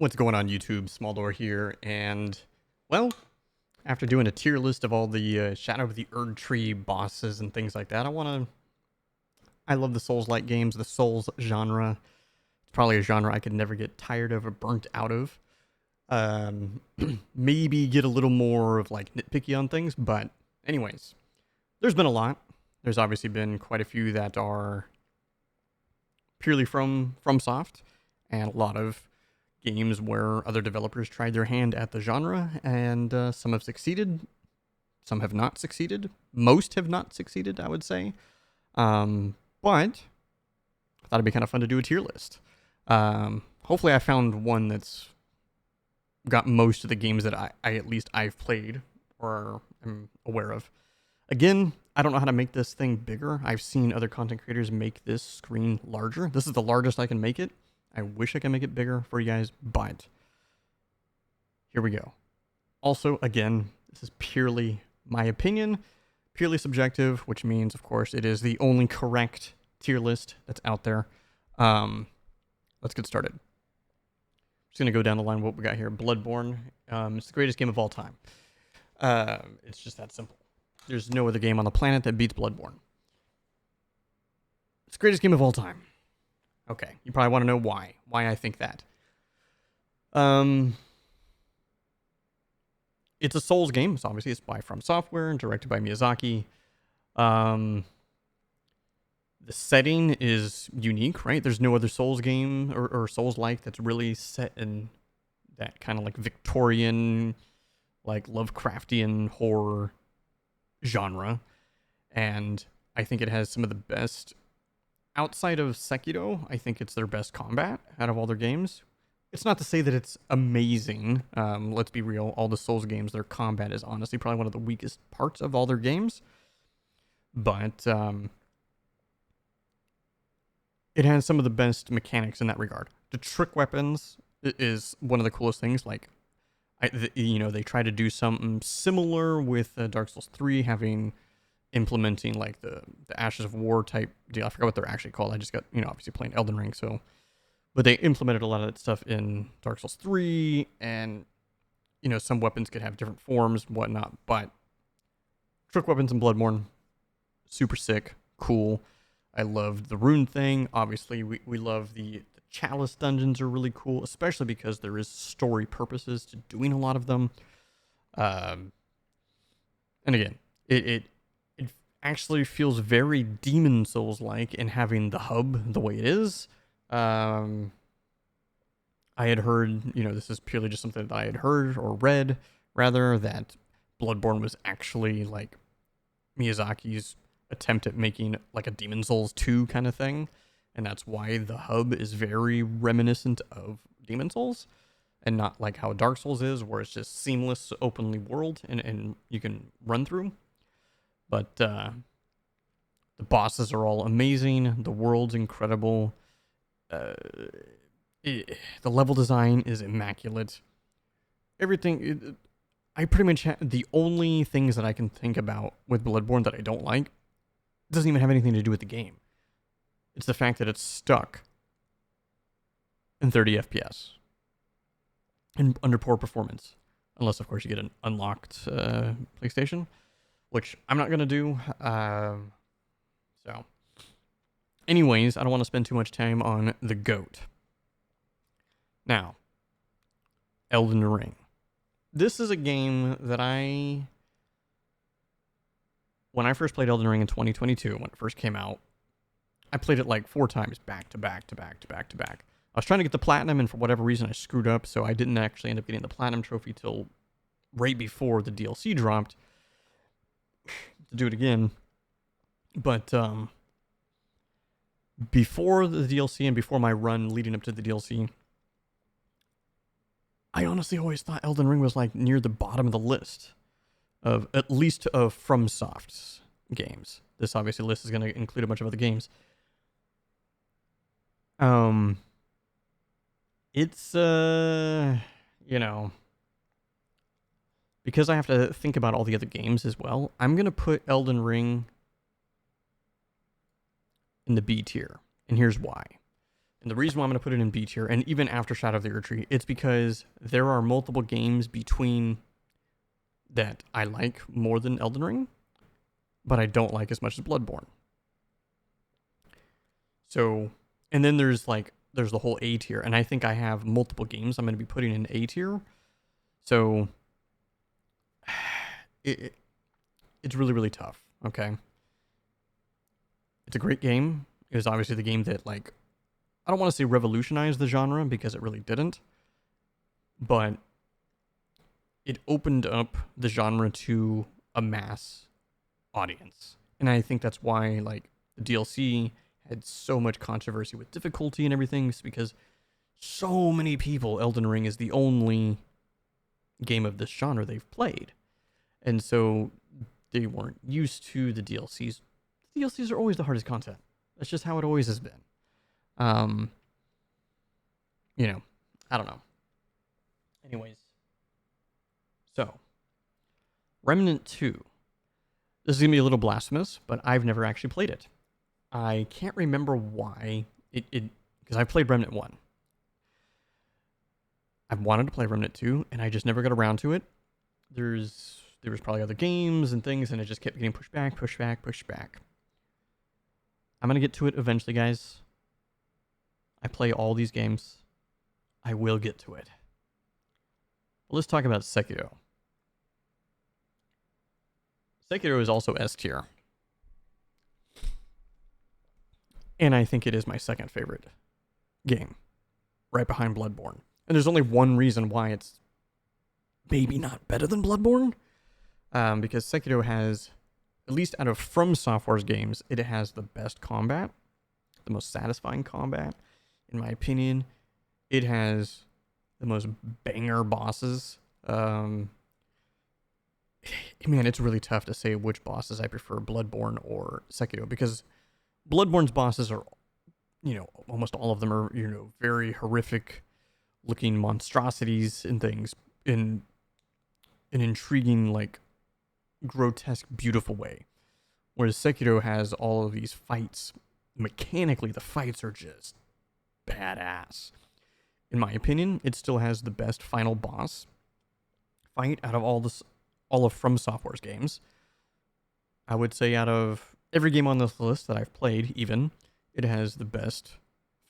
What's going on YouTube? Small Door here, and well, after doing a tier list of all the Shadow of the Erd Tree bosses and things like that, I love the Souls-like games, the Souls genre. It's probably a genre I could never get tired of or burnt out of. Maybe get a little more of like nitpicky on things, but anyways, there's been a lot. There's obviously been quite a few that are purely from FromSoft, and a lot of games where other developers tried their hand at the genre, and some have succeeded, some have not succeeded. Most have not succeeded, I would say. But I thought it'd be kind of fun to do a tier list. Hopefully I found one that's got most of the games that I've played or am aware of. Again, I don't know how to make this thing bigger. I've seen other content creators make this screen larger. This is the largest I can make it. I wish I could make it bigger for you guys, but here we go. Also, again, this is purely my opinion, purely subjective, which means, of course, it is the only correct tier list that's out there. Let's get started. Just going to go down the line what we got here. Bloodborne. It's the greatest game of all time. It's just that simple. There's no other game on the planet that beats Bloodborne. It's the greatest game of all time. Okay, you probably want to know why I think that. It's a Souls game, so obviously it's by From Software and directed by Miyazaki. The setting is unique, right? There's no other Souls game or Souls-like that's really set in that kind of like Victorian, like Lovecraftian horror genre. And I think it has some of the best. Outside of Sekiro, I think it's their best combat out of all their games. It's not to say that it's amazing. Let's be real. All the Souls games, their combat is honestly probably one of the weakest parts of all their games. But it has some of the best mechanics in that regard. The trick weapons is one of the coolest things. Like, they try to do something similar with Dark Souls 3, implementing like the Ashes of War type deal. I forgot what they're actually called. I just got, obviously playing Elden Ring, so. But they implemented a lot of that stuff in Dark Souls 3, and, some weapons could have different forms and whatnot, but trick weapons in Bloodborne, super sick, cool. I loved the rune thing. Obviously, we love the chalice dungeons are really cool, especially because there is story purposes to doing a lot of them. And again, it actually feels very Demon Souls-like in having the hub the way it is. I had heard, this is purely just something that I had heard or read, rather, that Bloodborne was actually like Miyazaki's attempt at making like a Demon Souls 2 kind of thing. And that's why the hub is very reminiscent of Demon Souls and not like how Dark Souls is, where it's just seamless, openly world and you can run through. But the bosses are all amazing. The world's incredible. The level design is immaculate. Everything. I pretty much the only things that I can think about with Bloodborne that I don't like doesn't even have anything to do with the game. It's the fact that it's stuck in 30 FPS and under poor performance. Unless, of course, you get an unlocked PlayStation, which I'm not going to do. So, anyways, I don't want to spend too much time on the GOAT. Now, Elden Ring. This is a game that when I first played Elden Ring in 2022, when it first came out, I played it like 4 times back to back to back to back to back. I was trying to get the platinum, and for whatever reason, I screwed up, so I didn't actually end up getting the platinum trophy till right before the DLC dropped to do it again. But before the DLC and before my run leading up to the DLC, I honestly always thought Elden Ring was like near the bottom of the list of at least of FromSoft's games. This obviously list is going to include a bunch of other games. It's because I have to think about all the other games as well, I'm going to put Elden Ring in the B tier. And here's why. And the reason why I'm going to put it in B tier, and even after Shadow of the Erdtree, it's because there are multiple games between that I like more than Elden Ring, but I don't like as much as Bloodborne. So, and then there's the whole A tier, and I think I have multiple games I'm going to be putting in A tier. So, it's really, really tough, okay? It's a great game. It was obviously the game that, like, I don't want to say revolutionized the genre because it really didn't, but it opened up the genre to a mass audience. And I think that's why, like, the DLC had so much controversy with difficulty and everything, is because so many people, Elden Ring is the only game of this genre they've played. And so they weren't used to the DLCs. The DLCs are always the hardest content. That's just how it always has been. You know, I don't know. Anyways. So, Remnant 2. This is going to be a little blasphemous, but I've never actually played it. I can't remember why because I've played Remnant 1. I've wanted to play Remnant 2, and I just never got around to it. There was probably other games and things, and it just kept getting pushed back. I'm going to get to it eventually, guys. I play all these games. I will get to it. But let's talk about Sekiro. Sekiro is also S tier. And I think it is my second favorite game, right behind Bloodborne. And there's only one reason why it's maybe not better than Bloodborne, because Sekiro has, at least out of From Software's games, it has the best combat, the most satisfying combat, in my opinion. It has the most banger bosses. Man, it's really tough to say which bosses I prefer, Bloodborne or Sekiro, because Bloodborne's bosses are, almost all of them are, very horrific looking monstrosities and things in an intriguing, like, grotesque, beautiful way. Whereas Sekiro has all of these fights. Mechanically, the fights are just badass. In my opinion, it still has the best final boss fight out of all of From Software's games. I would say out of every game on this list that I've played, even, it has the best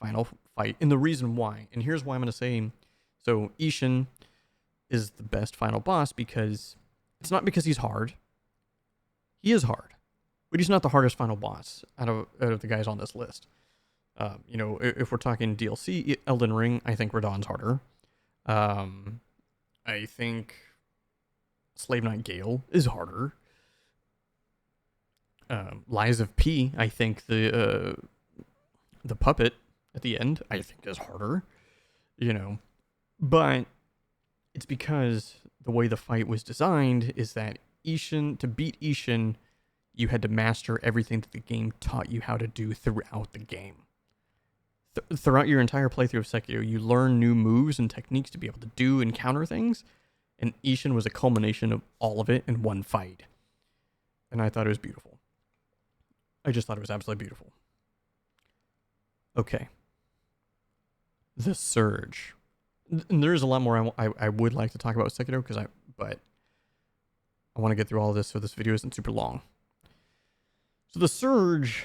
final fight. And the reason why, and here's why I'm going to say, so Ashen is the best final boss because it's not because he's hard. He is hard, but he's not the hardest final boss out of the guys on this list. If we're talking DLC, Elden Ring, I think Radahn's harder. I think Slave Knight Gale is harder. Lies of P, I think the puppet at the end, I think is harder. But it's because the way the fight was designed is that to beat Ashen, you had to master everything that the game taught you how to do throughout the game. Throughout your entire playthrough of Sekiro, you learn new moves and techniques to be able to do and counter things, and Ashen was a culmination of all of it in one fight. And I thought it was beautiful. I just thought it was absolutely beautiful. Okay. The Surge. And there's a lot more I would like to talk about Sekiro, but I want to get through all of this so this video isn't super long. So The Surge,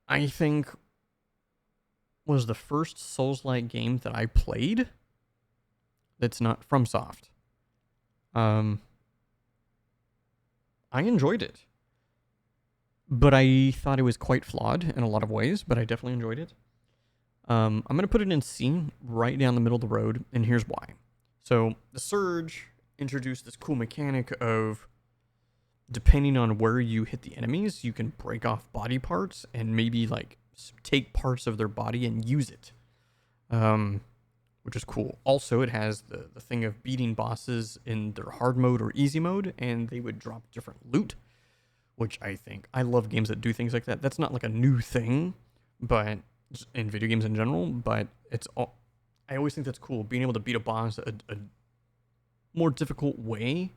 I think, was the first Souls-like game that I played that's not FromSoft. I enjoyed it. But I thought it was quite flawed in a lot of ways, but I definitely enjoyed it. I'm going to put it in C, right down the middle of the road, and here's why. So, The Surge introduced this cool mechanic of, depending on where you hit the enemies, you can break off body parts and maybe, like, take parts of their body and use it, which is cool. Also, it has the thing of beating bosses in their hard mode or easy mode, and they would drop different loot, which I love games that do things like that. That's not like a new thing, but in video games in general, but I always think that's cool, being able to beat a boss a more difficult way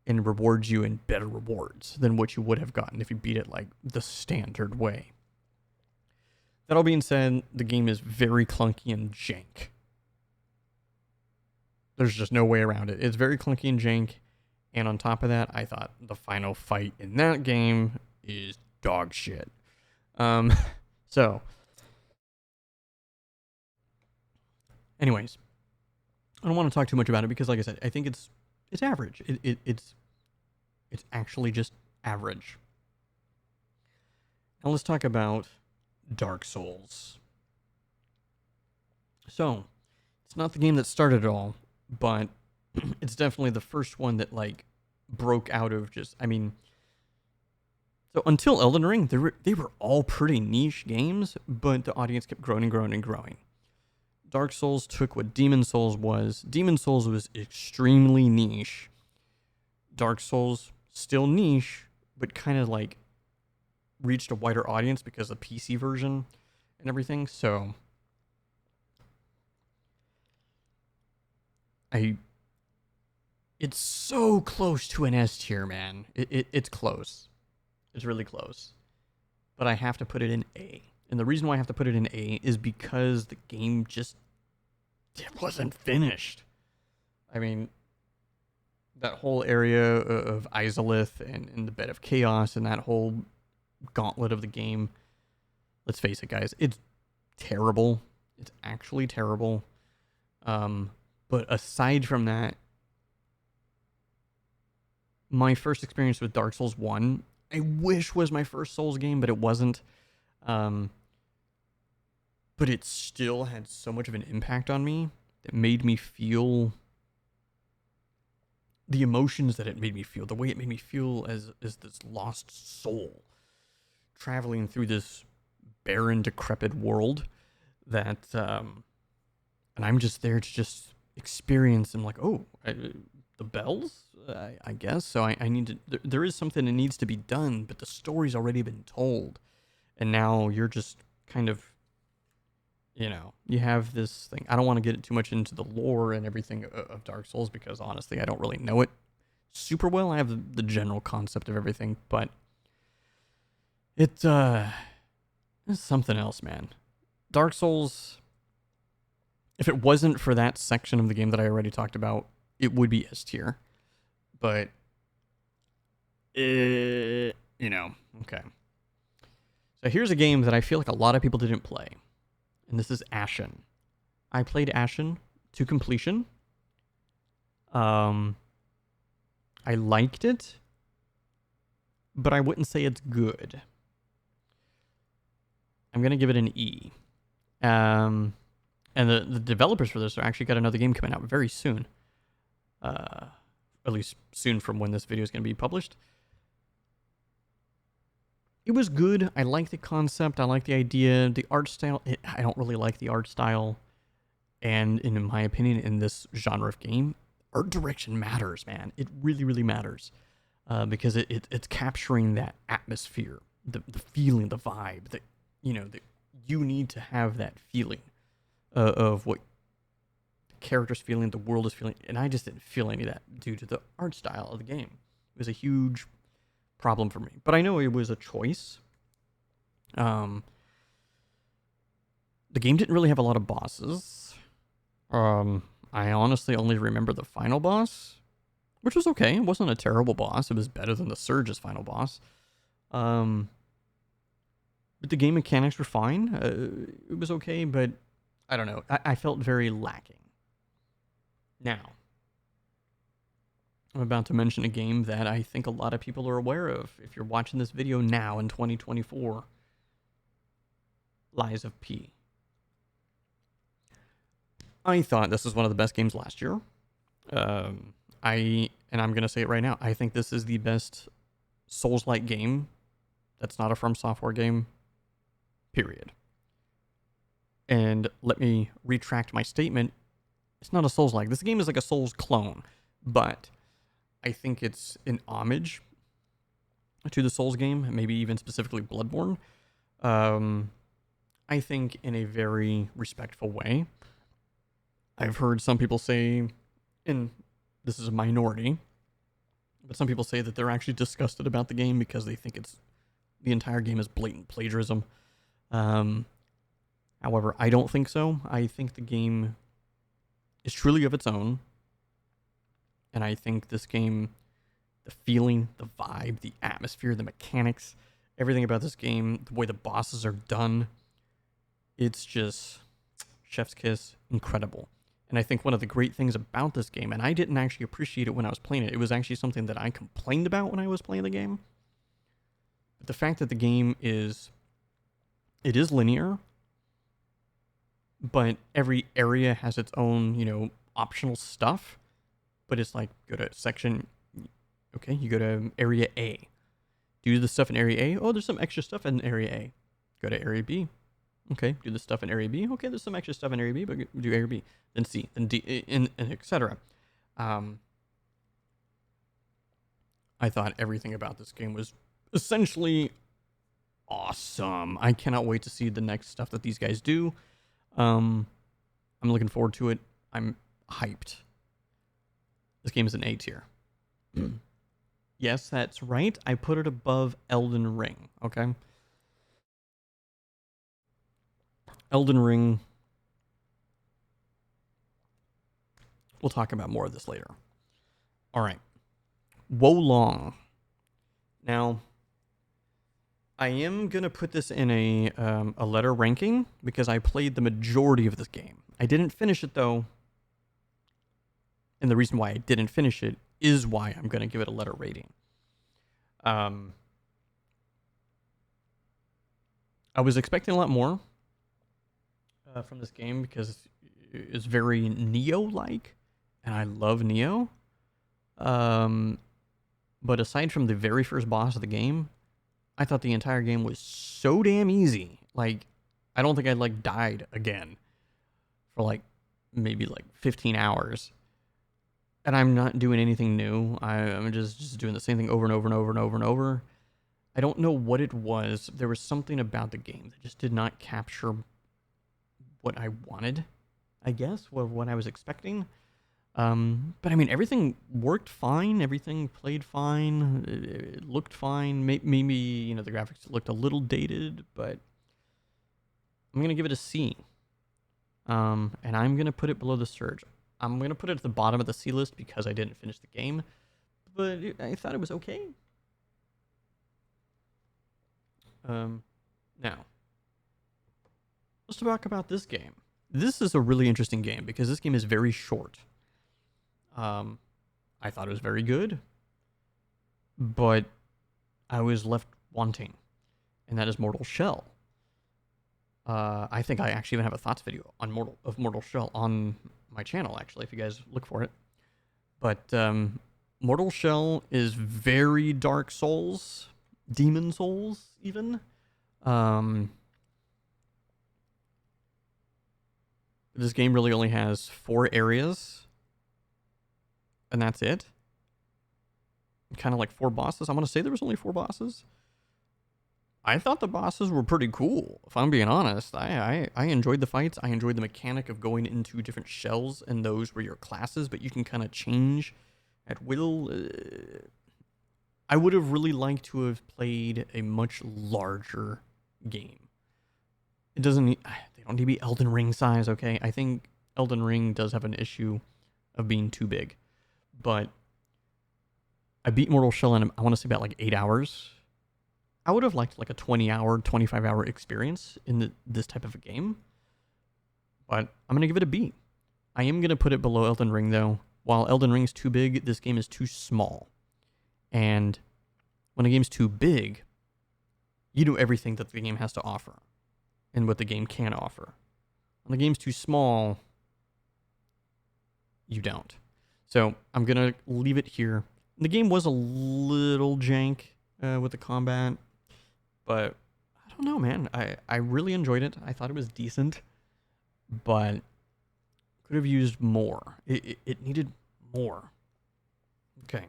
and rewards you in better rewards than what you would have gotten if you beat it like the standard way. That all being said, the game is very clunky and jank. There's just no way around it. It's very clunky and jank. And on top of that, I thought the final fight in that game is dog shit. So, anyways, I don't want to talk too much about it because, like I said, I think it's average. It's actually just average. Now let's talk about Dark Souls. So, it's not the game that started it all, but it's definitely the first one that like broke out of just, I mean, so until Elden Ring, they were all pretty niche games, but the audience kept growing and growing and growing. Dark Souls took what Demon Souls was. Demon Souls was extremely niche. Dark Souls, still niche, but kind of like reached a wider audience because of the PC version and everything. So it's so close to an S tier, man. It's close. It's really close. But I have to put it in A. And the reason why I have to put it in A is because the game just wasn't finished. I mean, that whole area of Izalith and the Bed of Chaos and that whole gauntlet of the game, let's face it, guys, it's terrible. It's actually terrible. But aside from that, my first experience with Dark Souls 1, I wish was my first Souls game, but it wasn't. But it still had so much of an impact on me that made me feel the emotions that it made me feel, the way it made me feel as this lost soul traveling through this barren, decrepit world that, and I'm just there to just experience and like, the bells, I guess. So I need to, there is something that needs to be done, but the story's already been told. And now you're just kind of, you have this thing. I don't want to get too much into the lore and everything of Dark Souls because honestly, I don't really know it super well. I have the general concept of everything, but it's something else, man. Dark Souls, if it wasn't for that section of the game that I already talked about, it would be S tier. But, okay. So here's a game that I feel like a lot of people didn't play. And this is Ashen. I played Ashen to completion. I liked it, but I wouldn't say it's good. I'm going to give it an E. And the developers for this are actually got another game coming out very soon. At least soon from when this video is going to be published. It was good. I like the concept. I like the idea. The art style, I don't really like the art style. And in my opinion, in this genre of game, art direction matters, man. It really, really matters. Because it's capturing that atmosphere, the feeling, the vibe. That you need to have that feeling of what the character's feeling, the world is feeling. And I just didn't feel any of that due to the art style of the game. It was a huge problem for me, but I know it was a choice. The game didn't really have a lot of bosses. I honestly only remember the final boss, which was okay. It wasn't a terrible boss. It was better than the Surge's final boss. But the game mechanics were fine. It was okay, but I don't know. I felt very lacking. Now, I'm about to mention a game that I think a lot of people are aware of. If you're watching this video now in 2024, Lies of P. I thought this was one of the best games last year. I'm going to say it right now. I think this is the best Souls-like game that's not a From Software game, period. And let me retract my statement. It's not a Souls-like. This game is like a Souls clone, but I think it's an homage to the Souls game, maybe even specifically Bloodborne. I think in a very respectful way. I've heard some people say, and this is a minority, but some people say that they're actually disgusted about the game because they think the entire game is blatant plagiarism. However, I don't think so. I think the game is truly of its own. And I think this game, the feeling, the vibe, the atmosphere, the mechanics, everything about this game, the way the bosses are done, it's just chef's kiss, incredible. And I think one of the great things about this game, and I didn't actually appreciate it when I was playing it, it was actually something that I complained about when I was playing the game. But the fact that the game is, it is linear, but every area has its own, optional stuff. But it's like, go to section, okay, you go to area A. Do the stuff in area A. Oh, there's some extra stuff in area A. Go to area B. Okay, do the stuff in area B. Okay, there's some extra stuff in area B, but do area B. Then C, then D, and etc. I thought everything about this game was essentially awesome. I cannot wait to see the next stuff that these guys do. I'm looking forward to it. I'm hyped. This game is an A tier. Yes, that's right. I put it above Elden Ring, okay? Elden Ring. We'll talk about more of this later. All right. Wolong. Now, I am going to put this in a letter ranking because I played the majority of this game. I didn't finish it, though. And the reason why I didn't finish it is why I'm going to give it a letter rating. I was expecting a lot more from this game because it's very Nioh-like, and I love Nioh. But aside from the very first boss of the game, I thought the entire game was so damn easy. Like, I don't think I died again for maybe 15 hours. And I'm not doing anything new. I'm just doing the same thing over and over and over and over and over. I don't know what it was. There was something about the game that just did not capture what I wanted, I guess, or what I was expecting. But I mean, everything worked fine. Everything played fine. It looked fine. Maybe, the graphics looked a little dated, but I'm going to give it a C. And I'm going to put it below the Surge. I'm going to put it at the bottom of the C list because I didn't finish the game, but I thought it was okay. Now, let's talk about this game. This is a really interesting game because this game is very short. I thought it was very good, but I was left wanting, and that is Mortal Shell. I think I actually even have a thoughts video on Mortal Shell on my channel, actually, if you guys look for it. But Mortal Shell is very Dark Souls, Demon Souls, even. This game really only has 4 areas, and that's it. Kind of like 4 bosses. I want to say there was only 4 bosses. I thought the bosses were pretty cool, if I'm being honest. I enjoyed the fights. I enjoyed the mechanic of going into different shells, and those were your classes, but you can kind of change at will. I would have really liked to have played a much larger game. It doesn't need, they don't need to be Elden Ring size, okay? I think Elden Ring does have an issue of being too big. But I beat Mortal Shell in, I want to say, about 8 hours. I would have liked a 20-hour, 25-hour experience in this type of a game. But I'm going to give it a B. I am going to put it below Elden Ring, though. While Elden Ring is too big, this game is too small. And when a game's too big, you do everything that the game has to offer and what the game can offer. When the game's too small, you don't. So I'm going to leave it here. The game was a little jank with the combat, but I don't know, man. I really enjoyed it. I thought it was decent, but could have used more. It needed more. Okay.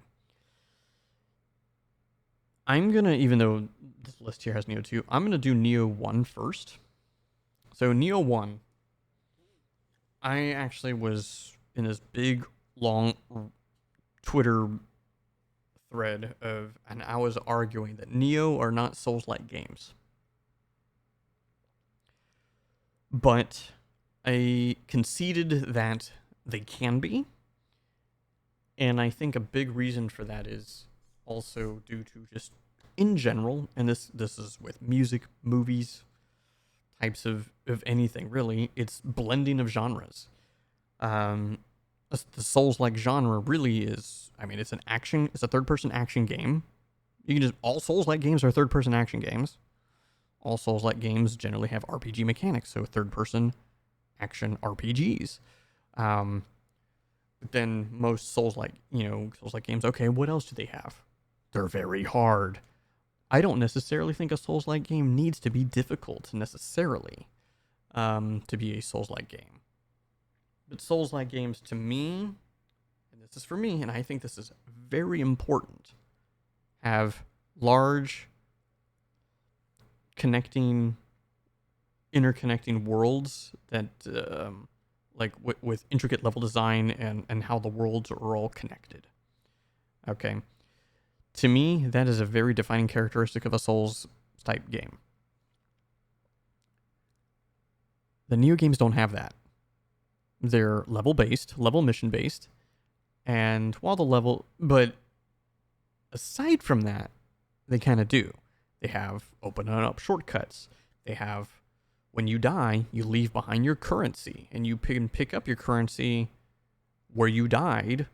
I'm going to, even though this list here has Nioh 2, I'm going to do Nioh 1 first. So Nioh 1, I actually was in this big, long Twitter thread and I was arguing that Nioh are not Souls-like games. But I conceded that they can be. And I think a big reason for that is also due to just in general, and this is with music, movies, types of anything really, it's blending of genres. The Souls-like genre really is, I mean, it's a third-person action game. You can just, all Souls-like games are third-person action games. All Souls-like games generally have RPG mechanics, so third-person action RPGs. But then most Souls-like games, okay, what else do they have? They're very hard. I don't necessarily think a Souls-like game needs to be difficult necessarily to be a Souls-like game. But Souls-like games, to me, and this is for me, and I think this is very important, have large interconnecting worlds that, with intricate level design and how the worlds are all connected. Okay. To me, that is a very defining characteristic of a Souls-type game. The Nioh games don't have that. They're level-based, level mission-based, and but aside from that, they kind of do. They have open up shortcuts. They have, when you die, you leave behind your currency, and you can pick up your currency where you died,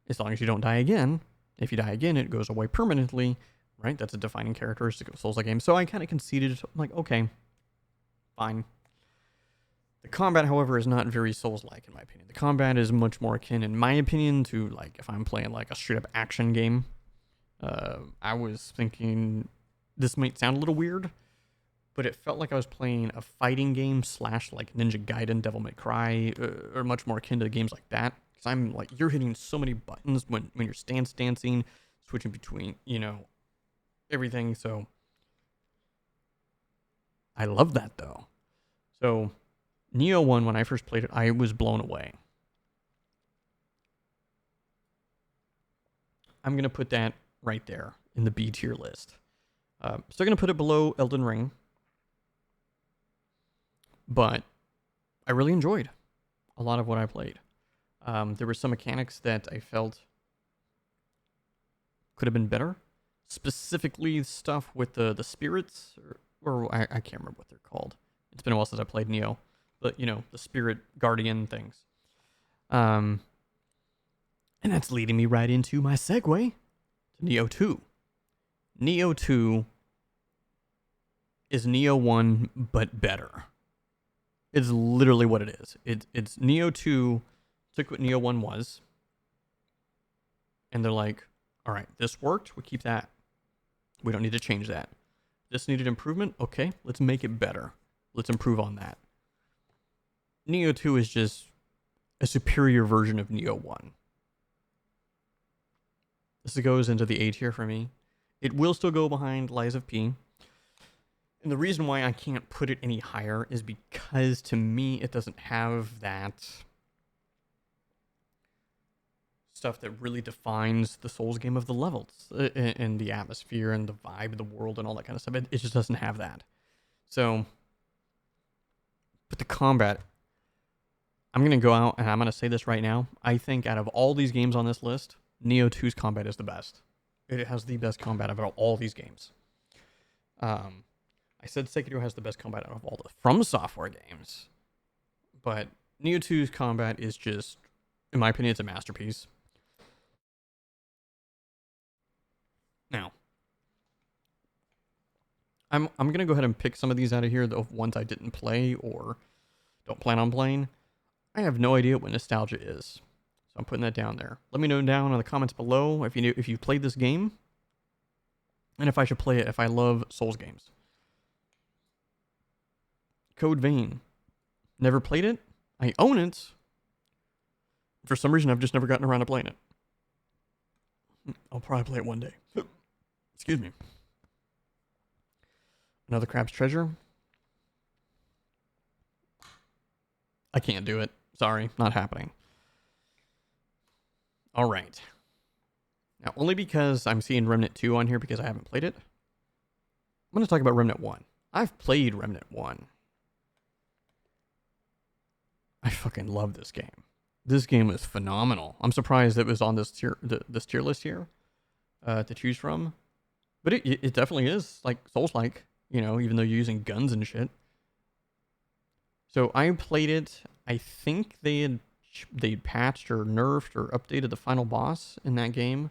as long as you don't die again. If you die again, it goes away permanently, right? That's a defining characteristic of a Souls-like game. So I kind of conceded, like, okay, fine. The combat, however, is not very Souls-like, in my opinion. The combat is much more akin, in my opinion, to, like, if I'm playing, like, a straight-up action game. I was thinking, this might sound a little weird, but it felt like I was playing a fighting game / like Ninja Gaiden, Devil May Cry, or much more akin to games like that. Because I'm like, you're hitting so many buttons when you're stance dancing, switching between, everything. So I love that though. So Nioh 1, when I first played it, I was blown away. I'm going to put that right there in the B tier list. Still going to put it below Elden Ring. But I really enjoyed a lot of what I played. There were some mechanics that I felt could have been better. Specifically stuff with the spirits, or I can't remember what they're called. It's been a while since I played Nioh. But, the spirit guardian things. And that's leading me right into my segue to Nioh 2. Nioh 2 is Nioh 1, but better. It's literally what it is. It's Nioh 2 took what Nioh 1 was, and they're like, all right, this worked, we keep that. We don't need to change that. This needed improvement, okay, let's make it better. Let's improve on that. Nioh 2 is just a superior version of Nioh 1. This goes into the A tier for me. It will still go behind Lies of P. And the reason why I can't put it any higher is because, to me, it doesn't have that stuff that really defines the Souls game of the levels and the atmosphere and the vibe of the world and all that kind of stuff. It just doesn't have that. So, but the combat, I'm going to go out and I'm going to say this right now. I think out of all these games on this list, Nioh 2's combat is the best. It has the best combat out of all these games. I said Sekiro has the best combat out of all the From Software games. But Nioh 2's combat is just, in my opinion, it's a masterpiece. Now, I'm going to go ahead and pick some of these out of here, the ones I didn't play or don't plan on playing. I have no idea what nostalgia is. So I'm putting that down there. Let me know down in the comments below if you played this game and if I should play it if I love Souls games. Code Vein. Never played it. I own it. For some reason, I've just never gotten around to playing it. I'll probably play it one day. Excuse me. Another Crab's Treasure. I can't do it. Sorry, not happening. All right. Now, only because I'm seeing Remnant 2 on here because I haven't played it, I'm going to talk about Remnant 1. I've played Remnant 1. I fucking love this game. This game is phenomenal. I'm surprised it was on this tier list here to choose from. But it definitely is like Souls-like, you know, even though you're using guns and shit. So I played it. I think they patched or nerfed or updated the final boss in that game,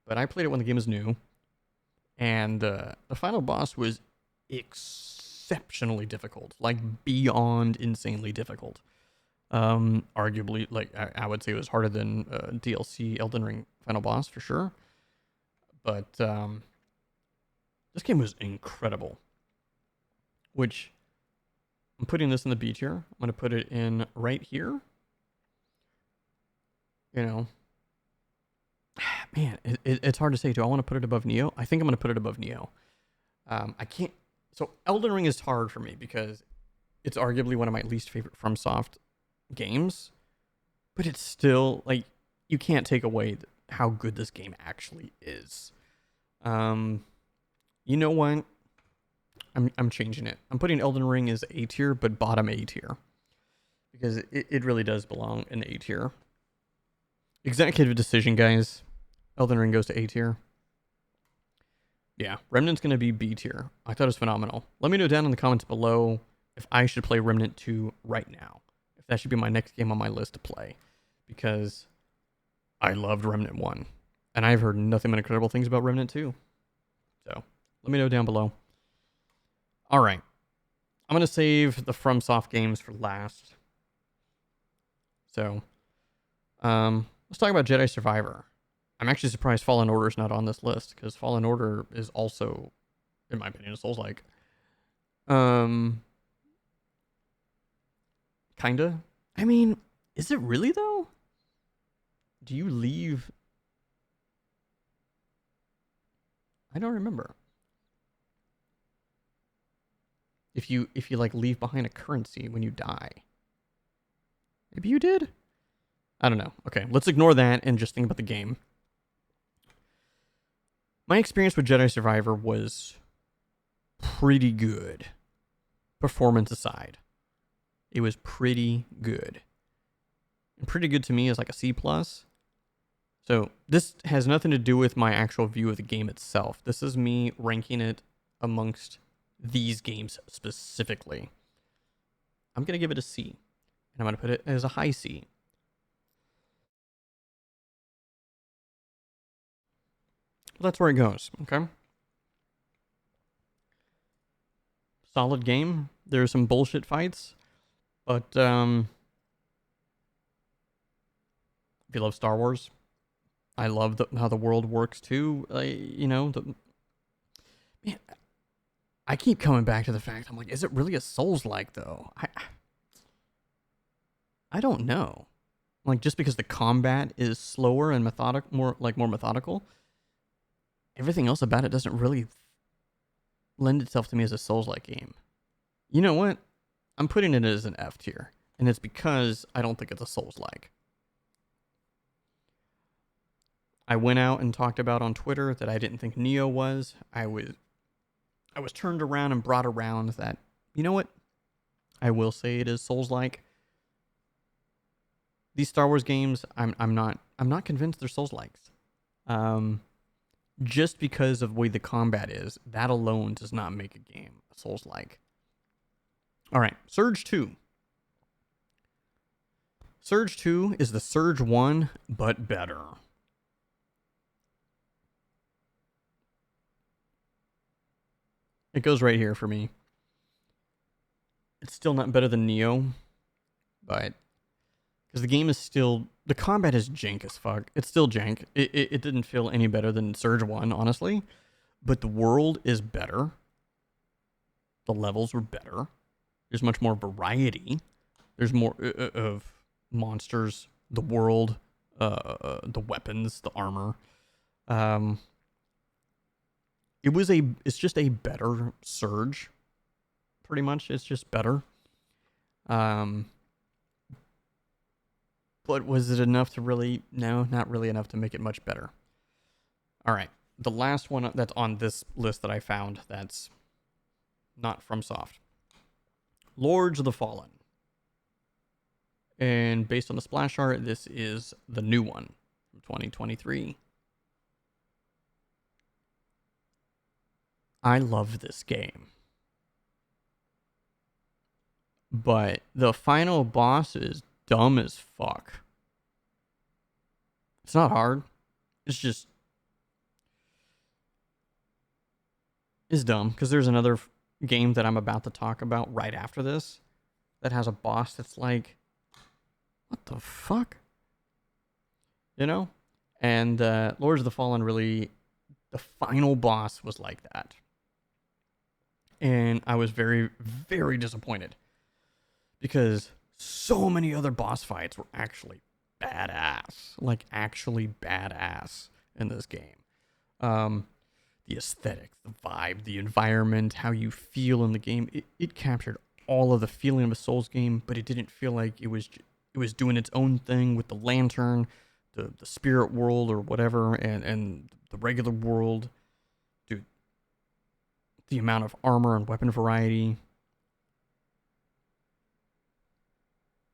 but I played it when the game was new, and the final boss was exceptionally difficult, like beyond insanely difficult. Arguably, like I would say it was harder than DLC Elden Ring final boss for sure. But this game was incredible. Which I'm putting this in the B tier. I'm gonna put it in right here. You know, man, it's hard to say. Do I want to put it above Nioh? I think I'm gonna put it above Nioh. I can't. So Elden Ring is hard for me because it's arguably one of my least favorite FromSoft games, but it's still like you can't take away how good this game actually is. You know what? I'm changing it. I'm putting Elden Ring as A tier, but bottom A tier, because it really does belong in A tier. Executive decision, guys. Elden Ring goes to A tier. Yeah, Remnant's gonna be B tier. I thought it was phenomenal. Let me know down in the comments below if I should play Remnant 2 right now. If that should be my next game on my list to play, because I loved Remnant 1, and I've heard nothing but incredible things about Remnant 2. So let me know down below. All right, I'm gonna save the FromSoft games for last. So, let's talk about Jedi Survivor. I'm actually surprised Fallen Order is not on this list, because Fallen Order is also, in my opinion, a Souls-like. Kinda. I mean, is it really though? Do you leave? I don't remember. If you like leave behind a currency when you die. Maybe you did? I don't know. Okay, let's ignore that and just think about the game. My experience with Jedi Survivor was pretty good. Performance aside. It was pretty good. And pretty good to me is like a C+. So this has nothing to do with my actual view of the game itself. This is me ranking it amongst these games specifically. I'm going to give it a C. And I'm going to put it as a high C. That's where it goes, okay? Solid game. There's some bullshit fights, but if you love Star Wars, I love how the world works too. Man, I keep coming back to the fact, I'm like, is it really a Souls-like though? I don't know. Like, just because the combat is slower and more methodical, everything else about it doesn't really lend itself to me as a Souls-like game. You know what? I'm putting it as an F tier, and it's because I don't think it's a Souls-like. I went out and talked about on Twitter that I didn't think Nioh was. I was turned around and brought around that, you know what? I will say it is Souls-like. These Star Wars games, I'm not convinced they're Souls-likes. Just because of the way the combat is, that alone does not make a game Souls-like. All right, Surge 2. Surge 2 is the Surge 1, but better. It goes right here for me. It's still not better than Nioh, but because the game is still, the combat is jank as fuck. It's still jank. It didn't feel any better than Surge 1, honestly, but the world is better. The levels were better. There's much more variety. There's more of monsters, the world, the weapons, the armor. It's just a better Surge. Pretty much, it's just better. But was it enough to really? No, not really enough to make it much better. All right, the last one that's on this list that I found that's not FromSoft. Lords of the Fallen. And based on the splash art, this is the new one from 2023. I love this game. But the final boss is dumb as fuck. It's not hard. It's just... It's dumb, because there's another game that I'm about to talk about right after this that has a boss that's like, what the fuck? You know? And Lords of the Fallen really, the final boss was like that. And I was very, very disappointed. Because so many other boss fights were actually badass. Like, actually badass in this game. The aesthetic, the vibe, the environment, how you feel in the game. It captured all of the feeling of a Souls game, but it didn't feel like it was doing its own thing with the lantern, the spirit world or whatever, and the regular world. Dude, the amount of armor and weapon variety.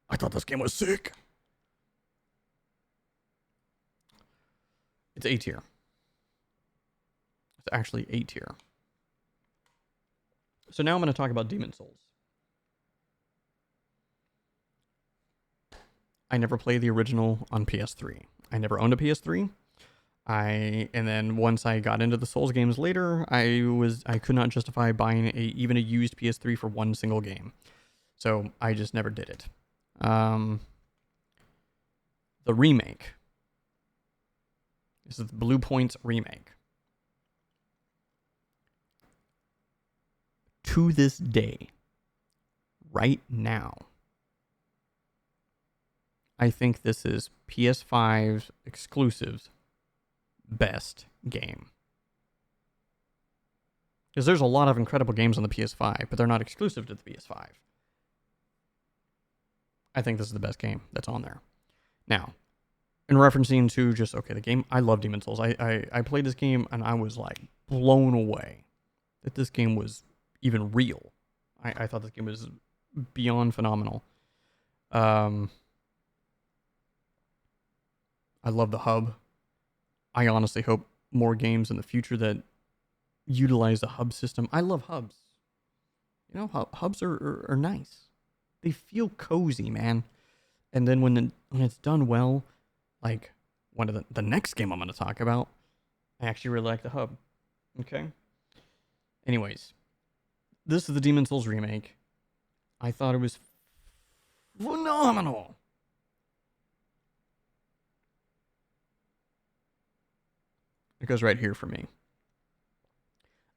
I thought this game was sick. It's A tier. It's actually A tier. So now I'm going to talk about Demon Souls. I never played the original on PS3. I never owned a PS3. And then once I got into the Souls games later, I could not justify buying even a used PS3 for one single game. So I just never did it. The remake. This is the Blue Point's remake. To this day, right now, I think this is PS5's exclusives best game. Because there's a lot of incredible games on the PS5, but they're not exclusive to the PS5. I think this is the best game that's on there. Now, in referencing to just, okay, the game, I love Demon Souls. I played this game and I was like blown away that this game was even real. I thought this game was beyond phenomenal. I love the hub. I honestly hope more games in the future that utilize the hub system. I love hubs. You know, hubs are nice. They feel cozy, man. And then when it's done well, like one of the next game I'm going to talk about, I actually really like the hub. Okay? Anyways, this is the Demon Souls remake. I thought it was phenomenal. It goes right here for me.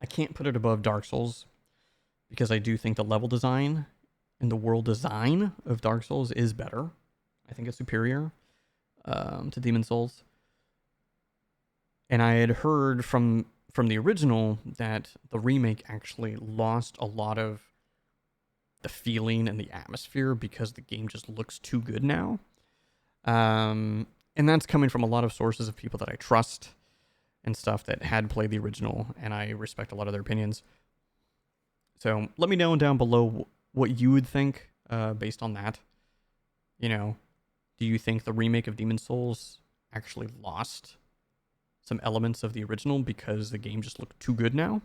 I can't put it above Dark Souls because I do think the level design and the world design of Dark Souls is better. I think it's superior to Demon Souls. And I had heard from the original that the remake actually lost a lot of the feeling and the atmosphere because the game just looks too good now. And that's coming from a lot of sources of people that I trust and stuff that had played the original, and I respect a lot of their opinions. So let me know down below what you would think based on that. You know, do you think the remake of Demon Souls actually lost some elements of the original because the game just looked too good now?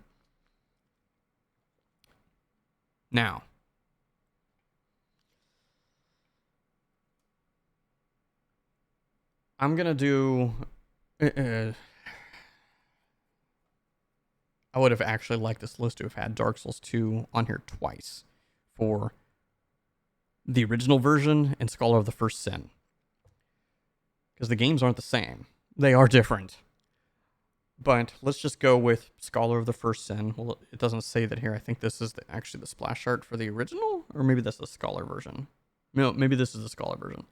Now, I'm going to do... I would have actually liked this list to have had Dark Souls 2 on here twice for the original version and Scholar of the First Sin. Because the games aren't the same. They are different. But let's just go with Scholar of the First Sin. Well, it doesn't say that here. I think this is actually the splash art for the original, or maybe that's the Scholar version. No, maybe this is the Scholar version.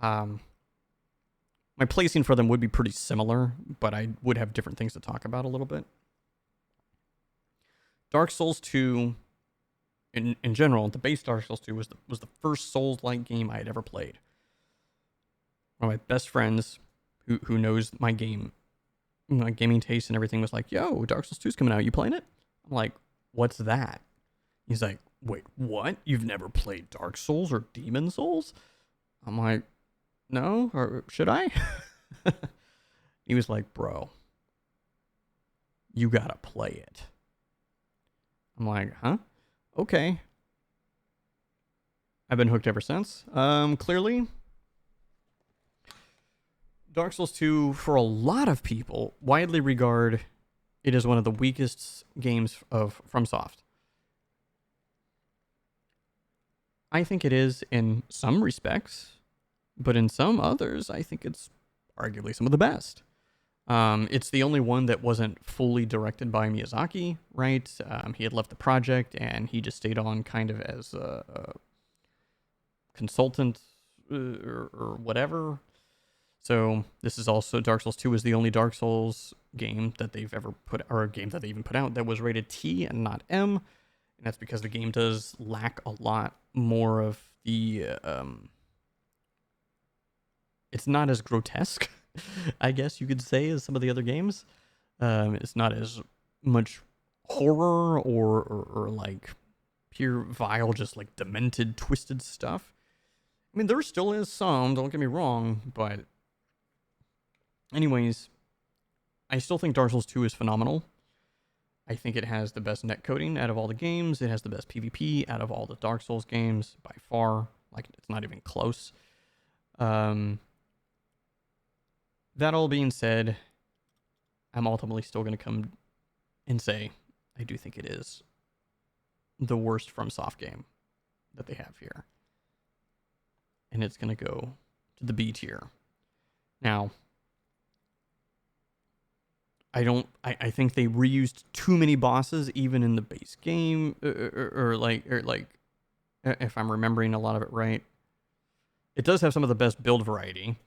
My placing for them would be pretty similar, but I would have different things to talk about a little bit. Dark Souls 2, in general, the base Dark Souls 2 was the first Souls-like game I had ever played. One of my best friends, who knows my gaming taste and everything, was like, "Yo, Dark Souls 2 is coming out. You playing it?" I'm like, "What's that?" He's like, "Wait, what? You've never played Dark Souls or Demon Souls?" I'm like, no, or should I? He was like, bro, you gotta play it. I'm like, huh? Okay. I've been hooked ever since. Clearly, Dark Souls 2, for a lot of people, widely regard it as one of the weakest games of FromSoft. I think it is in some respects, but in some others, I think it's arguably some of the best. It's the only one that wasn't fully directed by Miyazaki, right? He had left the project and he just stayed on kind of as a consultant or whatever. So this is also Dark Souls 2 is the only Dark Souls game that they've ever put, or a game that they even put out that was rated T and not M, and that's because the game does lack a lot more of the. It's not as grotesque, I guess you could say, as some of the other games. It's not as much horror or like pure vile, just like demented, twisted stuff. I mean, there still is some, don't get me wrong, but anyways, I still think Dark Souls 2 is phenomenal. I think it has the best netcoding out of all the games. It has the best PvP out of all the Dark Souls games by far. Like, it's not even close. That all being said, I'm ultimately still going to come and say I do think it is the worst FromSoft game that they have here. And it's going to go to the B tier. Now, I think they reused too many bosses even in the base game, or like if I'm remembering a lot of it right. It does have some of the best build variety,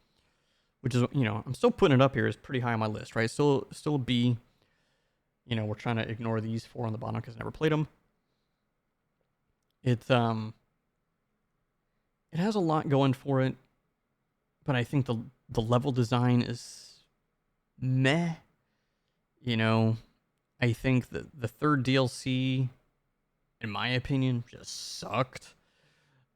which is, I'm still putting it up here as pretty high on my list, right? Still a B. We're trying to ignore these 4 on the bottom because I never played them. It has a lot going for it, but I think the level design is meh. I think that the third DLC, in my opinion, just sucked.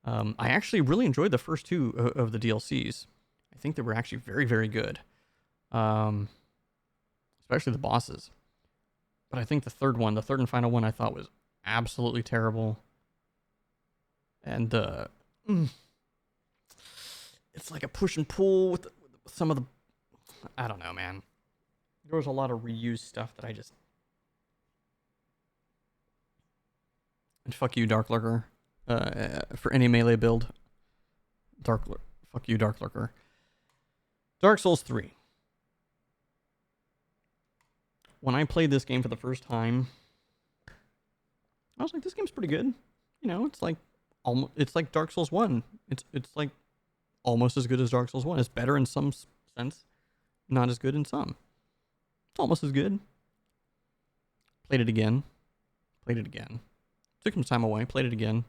I actually really enjoyed the first 2 of the DLCs. I think they were actually very, very good. Especially the bosses. But I think the third and final one, I thought was absolutely terrible. And it's like a push and pull with some of the... I don't know, man. There was a lot of reused stuff that I just... And fuck you, Dark Lurker. For any melee build. Fuck you, Dark Lurker. Dark Souls 3. When I played this game for the first time, I was like, this game's pretty good. It's like Dark Souls 1. It's like almost as good as Dark Souls 1. It's better in some sense, not as good in some. It's almost as good. Played it again. Took some time away, played it again.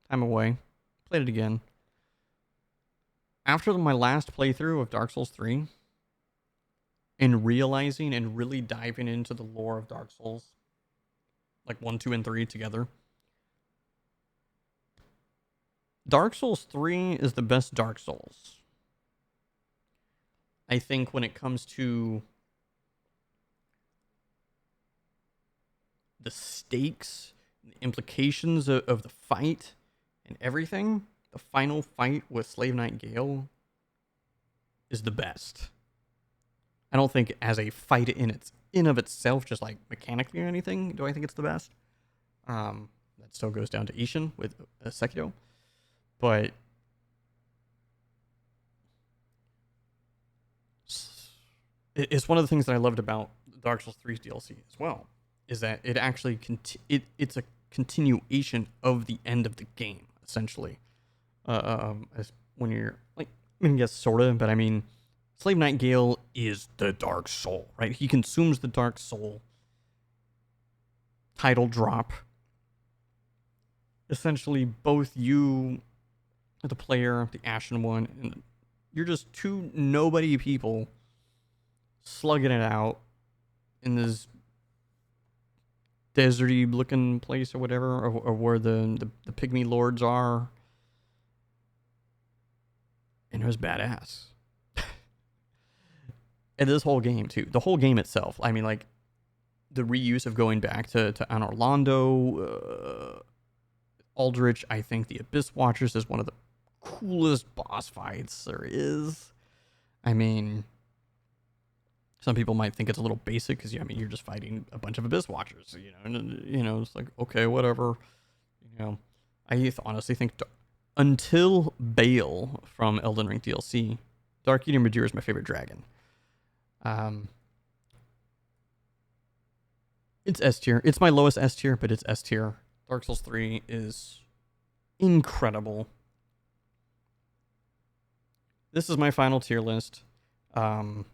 Time away, played it again. After my last playthrough of Dark Souls 3, and realizing and really diving into the lore of Dark Souls, like 1, 2, and 3 together, Dark Souls 3 is the best Dark Souls. I think when it comes to the stakes, the implications of the fight, and everything, the final fight with Slave Knight Gale is the best. I don't think as a fight in of itself, just like mechanically or anything, do I think it's the best. That still goes down to Ashen with Sekiro. But it's one of the things that I loved about Dark Souls 3's DLC as well, is that it actually it's a continuation of the end of the game, essentially. As when you're like, yes, sort of, but I mean, Slave Knight Gale is the Dark Soul, right? He consumes the Dark Soul. Title drop. Essentially, both you, the player, the Ashen one, and you're just 2 nobody people slugging it out in this deserty looking place or whatever, or where the pygmy lords are. and it was badass. And this whole game too, the whole game itself. I mean, like the reuse of going back to Anor Londo, Aldrich. I think the Abyss Watchers is one of the coolest boss fights there is. I mean, some people might think it's a little basic because you're just fighting a bunch of Abyss Watchers, and it's like, okay, whatever. I honestly think until Bale from Elden Ring DLC, Dark Eater Majira is my favorite dragon. It's S tier. It's my lowest S tier, but it's S tier. Dark Souls 3 is incredible. This is my final tier list. Again,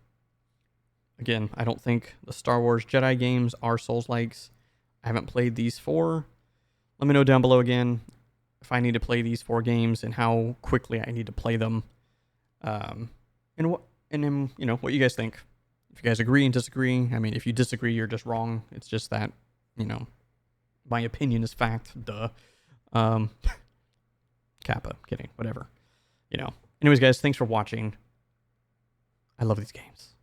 I don't think the Star Wars Jedi games are Souls-likes. I haven't played these 4. Let me know down below again if I need to play these 4 games and how quickly I need to play them. And what you guys think. If you guys agree and disagree, I mean, if you disagree, you're just wrong. It's just that, my opinion is fact. Duh. Kappa. Kidding. Whatever. Anyways, guys, thanks for watching. I love these games.